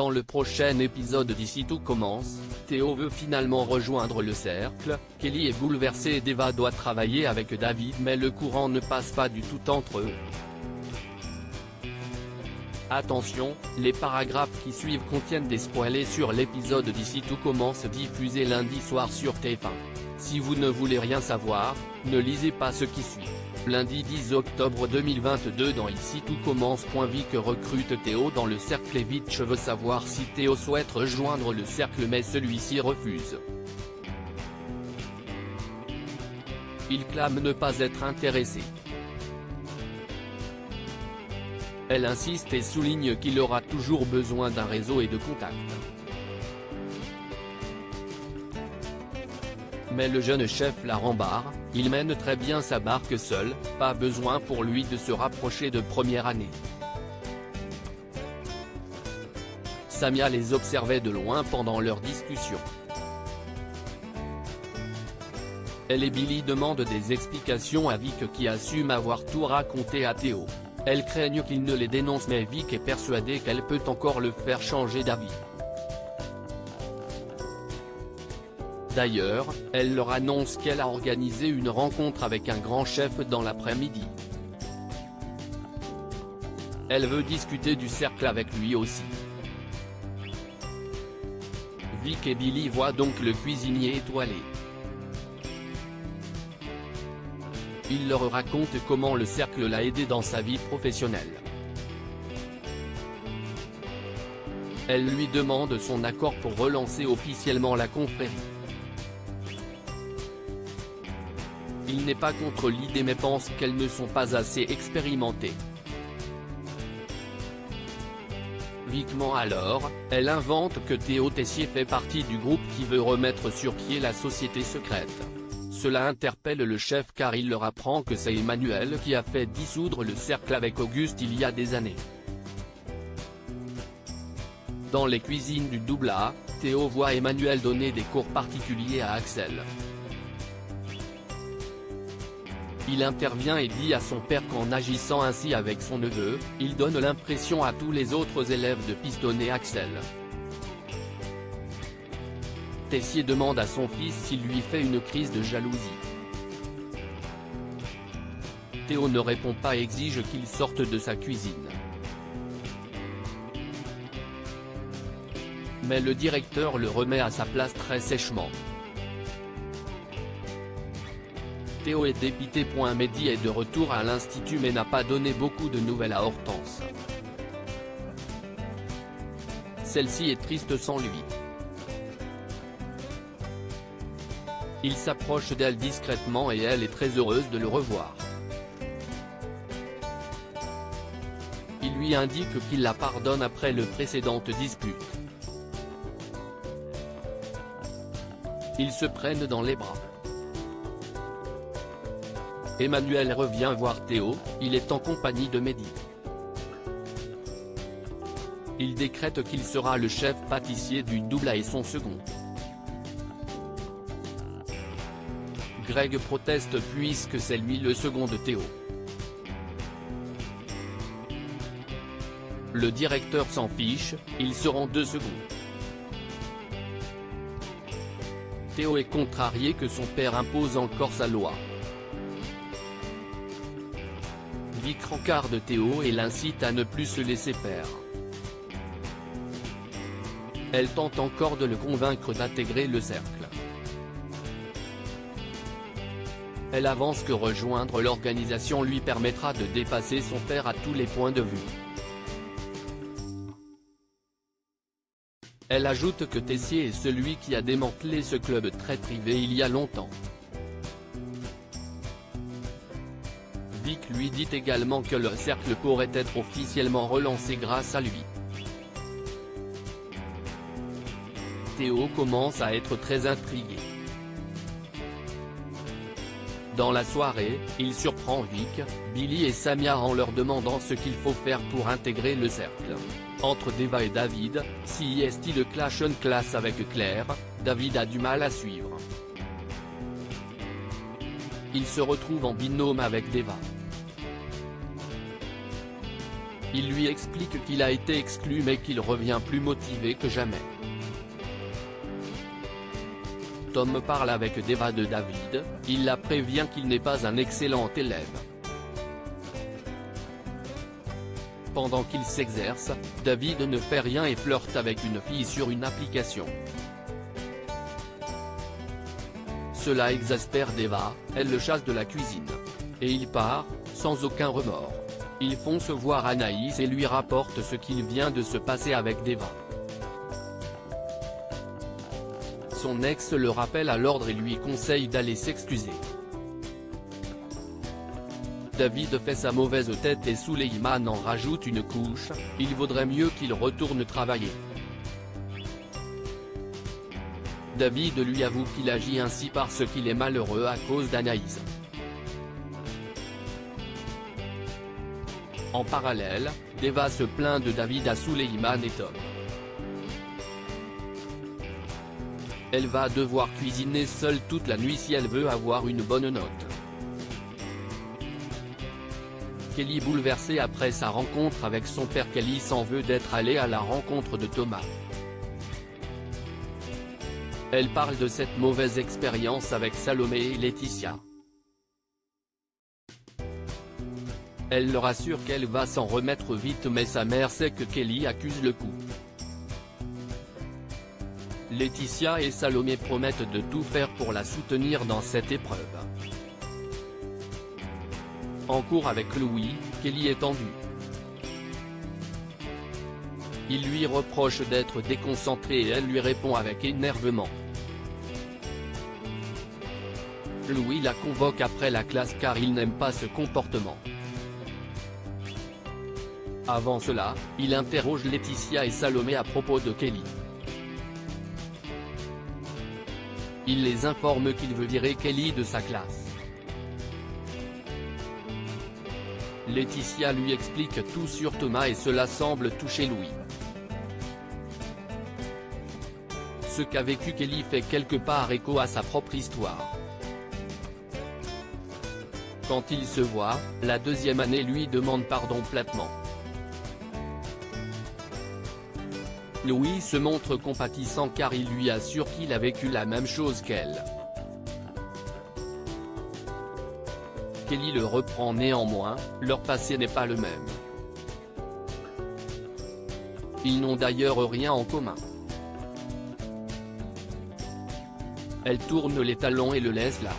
Dans le prochain épisode d'Ici tout commence, Théo veut finalement rejoindre le cercle, Kelly est bouleversée et Deva doit travailler avec David mais le courant ne passe pas du tout entre eux. Attention, les paragraphes qui suivent contiennent des spoilers sur l'épisode d'Ici tout commence diffusé lundi soir sur TF1. Si vous ne voulez rien savoir, ne lisez pas ce qui suit. Lundi 10 octobre 2022 dans Ici tout commence. Vic recrute Théo dans le cercle et Vitch veut savoir si Théo souhaite rejoindre le cercle mais celui-ci refuse. Il clame ne pas être intéressé. Elle insiste et souligne qu'il aura toujours besoin d'un réseau et de contacts. Mais le jeune chef la rembarre, il mène très bien sa barque seul, pas besoin pour lui de se rapprocher de première année. Samia les observait de loin pendant leur discussion. Elle et Billy demandent des explications à Vic qui assume avoir tout raconté à Théo. Elles craignent qu'il ne les dénonce mais Vic est persuadée qu'elle peut encore le faire changer d'avis. D'ailleurs, elle leur annonce qu'elle a organisé une rencontre avec un grand chef dans l'après-midi. Elle veut discuter du cercle avec lui aussi. Vic et Billy voient donc le cuisinier étoilé. Il leur raconte comment le cercle l'a aidé dans sa vie professionnelle. Elle lui demande son accord pour relancer officiellement la confrérie. Il n'est pas contre l'idée mais pense qu'elles ne sont pas assez expérimentées. Vic ment alors, elle invente que Théo Tessier fait partie du groupe qui veut remettre sur pied la société secrète. Cela interpelle le chef car il leur apprend que c'est Emmanuel qui a fait dissoudre le cercle avec Auguste il y a des années. Dans les cuisines du double A, Théo voit Emmanuel donner des cours particuliers à Axel. Il intervient et dit à son père qu'en agissant ainsi avec son neveu, il donne l'impression à tous les autres élèves de pistonner Axel. Tessier demande à son fils s'il lui fait une crise de jalousie. Théo ne répond pas et exige qu'il sorte de sa cuisine. Mais le directeur le remet à sa place très sèchement. Théo est dépité. Mehdi est de retour à l'institut mais n'a pas donné beaucoup de nouvelles à Hortense. Celle-ci est triste sans lui. Il s'approche d'elle discrètement et elle est très heureuse de le revoir. Il lui indique qu'il la pardonne après le précédente dispute. Ils se prennent dans les bras. Emmanuel revient voir Théo, il est en compagnie de Mehdi. Il décrète qu'il sera le chef pâtissier du double A et son second. Greg proteste puisque c'est lui le second de Théo. Le directeur s'en fiche, ils seront deux seconds. Théo est contrarié que son père impose encore sa loi. Vic rencarde Théo et l'incite à ne plus se laisser faire. Elle tente encore de le convaincre d'intégrer le cercle. Elle avance que rejoindre l'organisation lui permettra de dépasser son père à tous les points de vue. Elle ajoute que Tessier est celui qui a démantelé ce club très privé il y a longtemps. Vic lui dit également que le cercle pourrait être officiellement relancé grâce à lui. Théo commence à être très intrigué. Dans la soirée, il surprend Vic, Billy et Samia en leur demandant ce qu'il faut faire pour intégrer le cercle. Entre Deva et David, si est-il le clash en classe avec Claire, David a du mal à suivre. Il se retrouve en binôme avec Deva. Il lui explique qu'il a été exclu mais qu'il revient plus motivé que jamais. Tom parle avec Deva de David, il la prévient qu'il n'est pas un excellent élève. Pendant qu'il s'exerce, David ne fait rien et flirte avec une fille sur une application. Cela exaspère Deva, elle le chasse de la cuisine. Et il part, sans aucun remords. Ils font se voir Anaïs et lui rapportent ce qu'il vient de se passer avec Deva. Son ex le rappelle à l'ordre et lui conseille d'aller s'excuser. David fait sa mauvaise tête et Suleiman en rajoute une couche, il vaudrait mieux qu'il retourne travailler. David lui avoue qu'il agit ainsi parce qu'il est malheureux à cause d'Anaïs. En parallèle, Deva se plaint de David à Suleiman et Tom. Elle va devoir cuisiner seule toute la nuit si elle veut avoir une bonne note. Kelly bouleversée après sa rencontre avec son père. Kelly s'en veut d'être allée à la rencontre de Thomas. Elle parle de cette mauvaise expérience avec Salomé et Laetitia. Elle leur assure qu'elle va s'en remettre vite mais sa mère sait que Kelly accuse le coup. Laetitia et Salomé promettent de tout faire pour la soutenir dans cette épreuve. En cours avec Louis, Kelly est tendue. Il lui reproche d'être déconcentrée et elle lui répond avec énervement. Louis la convoque après la classe car il n'aime pas ce comportement. Avant cela, il interroge Laetitia et Salomé à propos de Kelly. Il les informe qu'il veut virer Kelly de sa classe. Laetitia lui explique tout sur Thomas et cela semble toucher Louis. Ce qu'a vécu Kelly fait quelque part écho à sa propre histoire. Quand ils se voient, la deuxième année lui demande pardon platement. Louis se montre compatissant car il lui assure qu'il a vécu la même chose qu'elle. Kelly le reprend néanmoins, leur passé n'est pas le même. Ils n'ont d'ailleurs rien en commun. Elle tourne les talons et le laisse là.